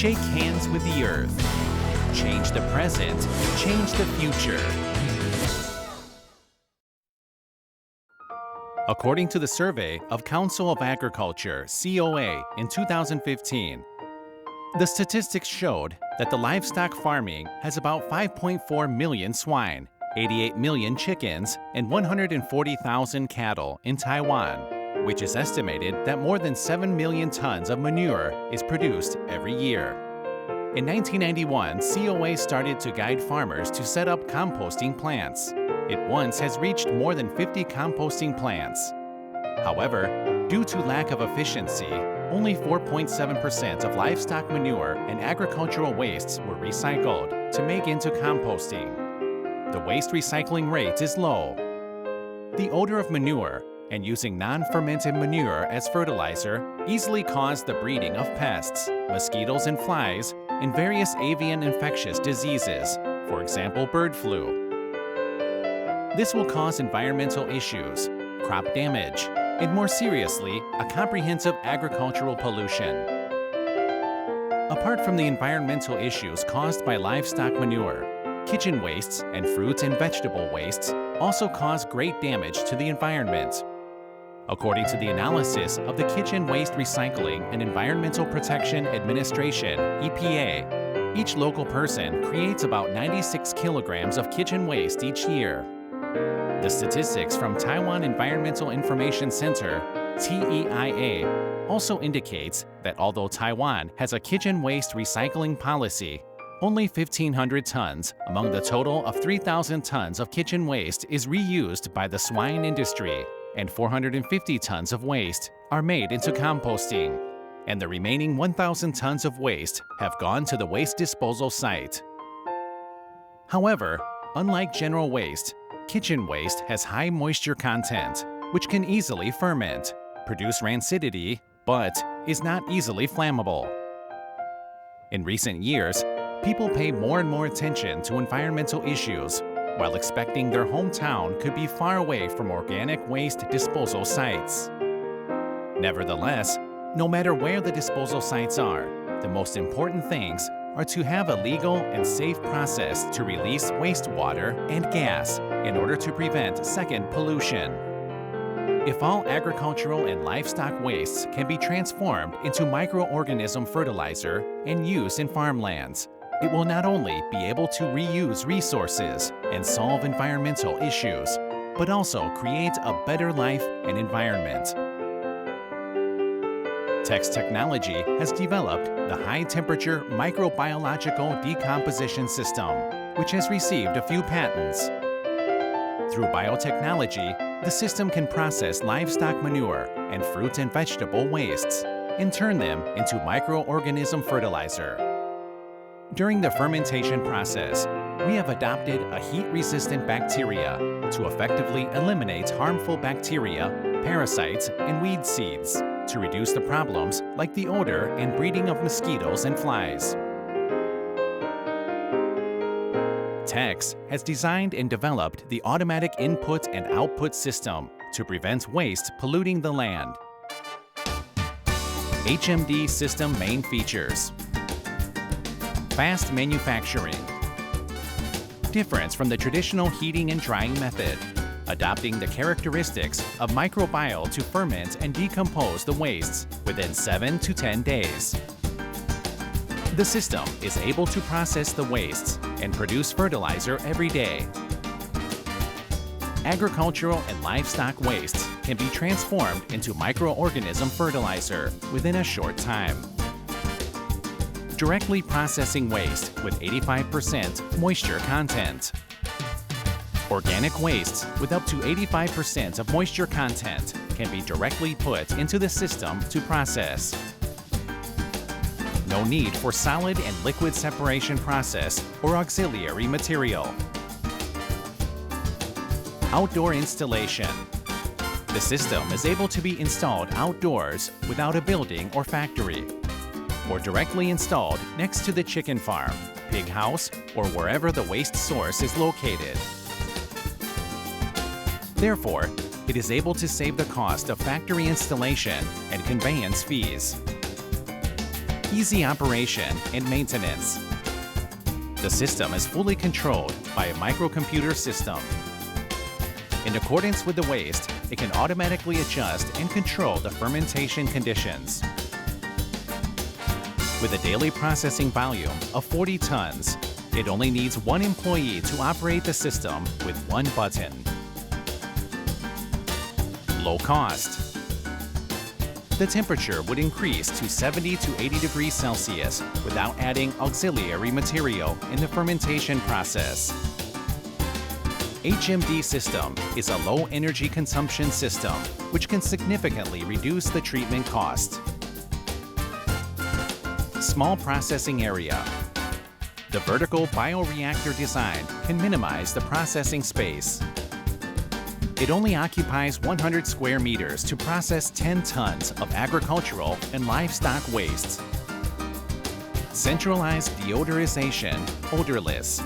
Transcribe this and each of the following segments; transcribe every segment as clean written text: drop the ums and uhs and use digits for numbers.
Shake hands with the earth. Change the present, change the future. According to the survey of Council of Agriculture, COA, in 2015, the statistics showed that the livestock farming has about 5.4 million swine, 88 million chickens, and 140,000 cattle in Taiwan, which is estimated that more than 7 million tons of manure is produced every year. In 1991, COA started to guide farmers to set up composting plants. It once has reached more than 50 composting plants. However, due to lack of efficiency, only 4.7% of livestock manure and agricultural wastes were recycled to make into composting. The waste recycling rate is low. The odor of manure and using non-fermented manure as fertilizer easily cause the breeding of pests, mosquitoes and flies, and various avian infectious diseases, for example bird flu. This will cause environmental issues, crop damage, and more seriously, a comprehensive agricultural pollution. Apart from the environmental issues caused by livestock manure, kitchen wastes and fruit and vegetable wastes also cause great damage to the environment. According to the analysis of the Kitchen Waste Recycling and Environmental Protection Administration, EPA, each local person creates about 96 kilograms of kitchen waste each year. The statistics from Taiwan Environmental Information Center, TEIA, also indicates that although Taiwan has a kitchen waste recycling policy, only 1,500 tons among the total of 3,000 tons of kitchen waste is reused by the swine industry, and 450 tons of waste are made into composting, and the remaining 1,000 tons of waste have gone to the waste disposal site. However, unlike general waste, kitchen waste has high moisture content, which can easily ferment, produce rancidity, but is not easily flammable. In recent years, people pay more and more attention to environmental issues, while expecting their hometown could be far away from organic waste disposal sites. Nevertheless, no matter where the disposal sites are, the most important things are to have a legal and safe process to release wastewater and gas in order to prevent second pollution. If all agricultural and livestock wastes can be transformed into microorganism fertilizer and used in farmlands, it will not only be able to reuse resources and solve environmental issues, but also create a better life and environment. Tex Technology has developed the high-temperature microbiological decomposition system, which has received a few patents. Through biotechnology, the system can process livestock manure and fruit and vegetable wastes and turn them into microorganism fertilizer. During the fermentation process, we have adopted a heat-resistant bacteria to effectively eliminate harmful bacteria, parasites, and weed seeds to reduce the problems like the odor and breeding of mosquitoes and flies. Tex has designed and developed the automatic input and output system to prevent waste polluting the land. HMD system main features: fast manufacturing, difference from the traditional heating and drying method, adopting the characteristics of microbial to ferment and decompose the wastes within 7 to 10 days. The system is able to process the wastes and produce fertilizer every day. Agricultural and livestock wastes can be transformed into microorganism fertilizer within a short time. Directly processing waste with 85% moisture content. Organic wastes with up to 85% of moisture content can be directly put into the system to process. No need for solid and liquid separation process or auxiliary material. Outdoor installation. The system is able to be installed outdoors without a building or factory, or directly installed next to the chicken farm, pig house, or wherever the waste source is located. Therefore, it is able to save the cost of factory installation and conveyance fees. easy operation and maintenance. The system is fully controlled by a microcomputer system. In accordance with the waste, it can automatically adjust and control the fermentation conditions. With a daily processing volume of 40 tons, it only needs one employee to operate the system with one button. Low cost. The temperature would increase to 70 to 80 degrees Celsius without adding auxiliary material in the fermentation process. HMD system is a low energy consumption system which can significantly reduce the treatment cost. Small processing area. The vertical bioreactor design can minimize the processing space. It only occupies 100 square meters to process 10 tons of agricultural and livestock wastes. Centralized deodorization, odorless.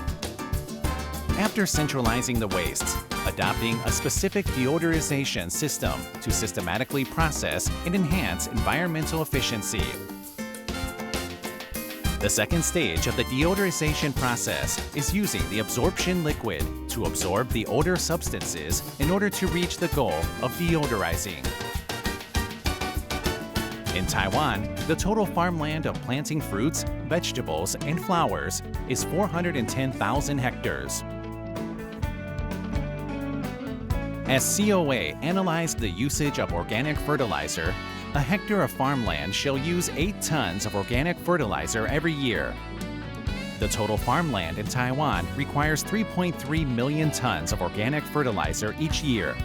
After centralizing the wastes, adopting a specific deodorization system to systematically process and enhance environmental efficiency. The second stage of the deodorization process is using the absorption liquid to absorb the odor substances in order to reach the goal of deodorizing. In Taiwan, the total farmland of planting fruits, vegetables, and flowers is 410,000 hectares. As COA analyzed the usage of organic fertilizer, a hectare of farmland shall use 8 tons of organic fertilizer every year. The total farmland in Taiwan requires 3.3 million tons of organic fertilizer each year.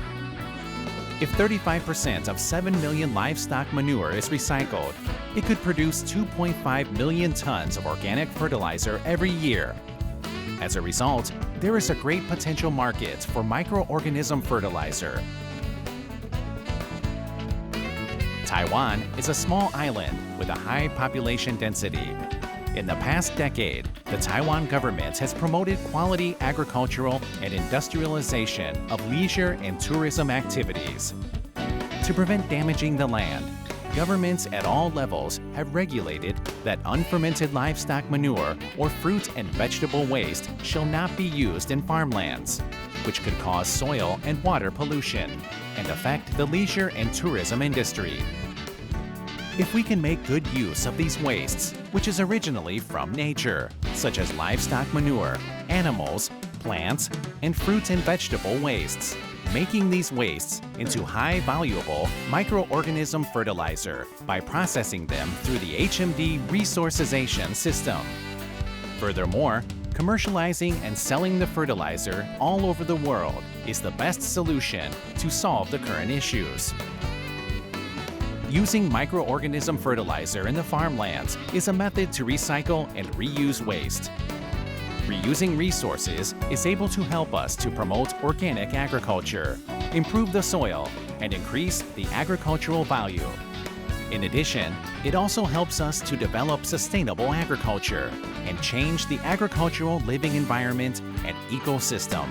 If 35% of 7 million livestock manure is recycled, it could produce 2.5 million tons of organic fertilizer every year. As a result, there is a great potential market for microorganism fertilizer. Taiwan is a small island with a high population density. In the past decade, the Taiwan government has promoted quality agricultural and industrialization of leisure and tourism activities. To prevent damaging the land, governments at all levels have regulated that unfermented livestock manure or fruit and vegetable waste shall not be used in farmlands, which could cause soil and water pollution and affect the leisure and tourism industry. If we can make good use of these wastes, which is originally from nature, such as livestock manure, animals, plants, and fruit and vegetable wastes, making these wastes into high-valuable microorganism fertilizer by processing them through the HMD resourcezation system. Furthermore, commercializing and selling the fertilizer all over the world is the best solution to solve the current issues. Using microorganism fertilizer in the farmlands is a method to recycle and reuse waste. Reusing resources is able to help us to promote organic agriculture, improve the soil, and increase the agricultural value. In addition, it also helps us to develop sustainable agriculture and change the agricultural living environment and ecosystem.